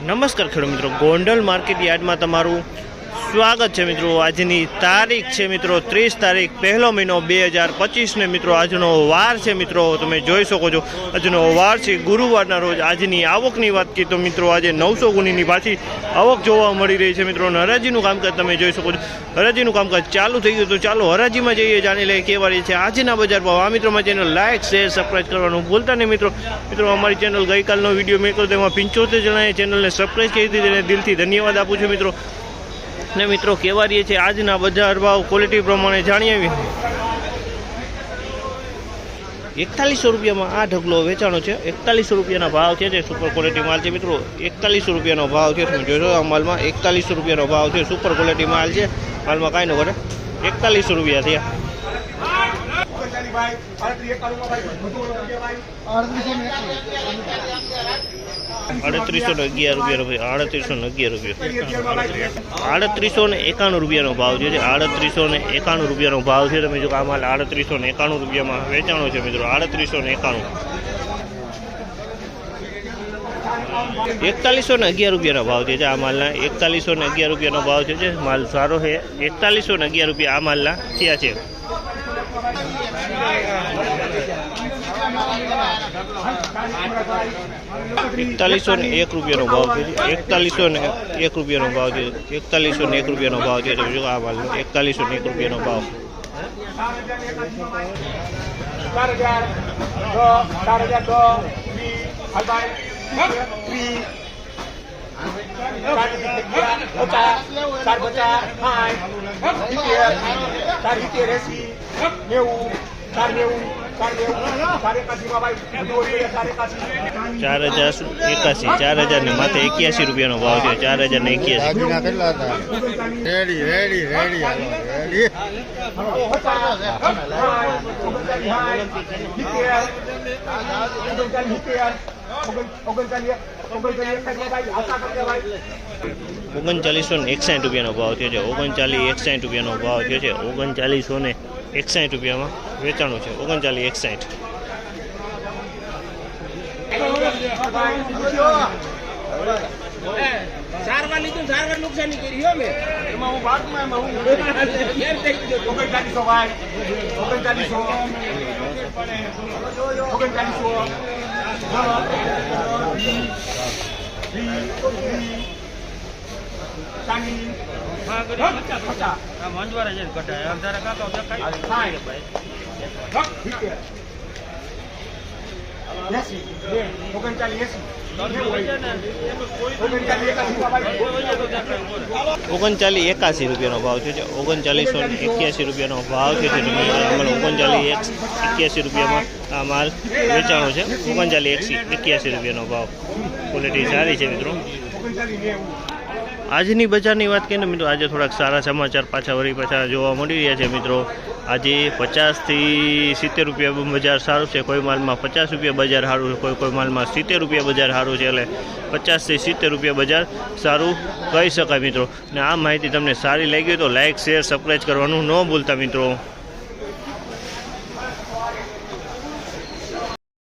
નમસ્કાર ખેડૂત મિત્રો, ગોંડલ માર્કેટ યાર્ડમાં તમારું સ્વાગત છે મિત્રો। આજની તારીખ છે મિત્રો 30 તારીખ પહેલો મહિનો 2025 ને મિત્રો આજનો વાર છે મિત્રો તમે જોઈ શકો છો। આજનો વાર છે ગુરુવારના રોજ। આજની આવકની વાત કરીએ તો મિત્રો આજે 900 ગુણીની પાછી આવક જોવા મળી રહી છે મિત્રો। હરાજીનું કામકાજ તમે જોઈ શકો છો। હરાજીનું કામકાજ ચાલુ થઈ ગયું, તો ચાલો હરાજીમાં જઈએ, જાણી લઈએ કેવા રહી છે આજના બજાર ભાવ। આ મિત્રો મારી ચેનલ લાઇક શેર સબસ્ક્રાઈબ કરવાનું ભૂલતા નહીં મિત્રો। અમારી ચેનલ ગઈકાલનો વિડીયો મેં કર્યો તેમાં 75 જણાએ ચેનલને સબસ્ક્રાઈબ કરી દીધી, તેને દિલથી ધન્યવાદ આપું છું મિત્રો। ને મિત્રો કેવા રહીએ છે આજના બજાર ભાવ ક્વોલિટી પ્રમાણે જાણી આવીએ। 4100 રૂપિયામાં આ ઢગલો વેચાણો છે। 4100 રૂપિયાના ભાવ છે, સુપર ક્વોલિટી માલ છે મિત્રો। 4100 રૂપિયાનો ભાવ છે, તમે જોશો આ માલમાં 4100 રૂપિયાનો ભાવ છે, સુપર ક્વોલિટી માલ છે। માલમાં કાંઈ ન કરે, 4100 રૂપિયા થયા। 3811 રૂપિયા, 3891 રૂપિયાનો ભાવ છે। 3891 રૂપિયાનો ભાવ છે, તમે જો આ માલ 3891 રૂપિયામાં વેચાણો છે મિત્રો। 3891 4111 રૂપિયાનો ભાવ છે આ માલના। 4111 રૂપિયાનો ભાવ છે, માલ સારો છે। 4111 રૂપિયા આ માલના થયા છે। 4101 રૂપિયાનો ભાવ છે। 4101 રૂપિયાનો ભાવ છે। 4101 રૂપિયાનો ભાવ છે, તમે જો આ માલ 4101 રૂપિયાનો ભાવ। 4081 ને માથે 81 રૂપિયાનો ભાવ છે। 3961 રૂપિયાનો ભાવ છે। 3961 રૂપિયાનો ભાવ છે। 3961 રૂપિયામાં વેચાણું છે। 3961 નુકસાની કરી હો મેં એમાં હું ભાગમાં હું 3981 રૂપિયાનો ભાવ છે। 3981 રૂપિયાનો ભાવ છે। 3981 રૂપિયામાં આ માલ વેચાણો છે। 3981 રૂપિયાનો ભાવ, ક્વોલિટી સારી છે મિત્રો। આજની બજારની વાત કરીએ મિત્રો, આજે થોડાક સારા સમાચાર પાછા જોવા મળી રહ્યા છે મિત્રો। આજે 50 થી 70 રૂપિયા બજાર સારું છે। કોઈ માલમાં 50 રૂપિયા બજાર સારું છે, કોઈ માલમાં 70 રૂપિયા બજાર સારું છે। એટલે 50 થી 70 રૂપિયા બજાર સારું કહી શકાય મિત્રો। ને આ માહિતી તમને સારી લાગી તો લાઇક શેર સબસ્ક્રાઈબ કરવાનું ન ભૂલતા મિત્રો।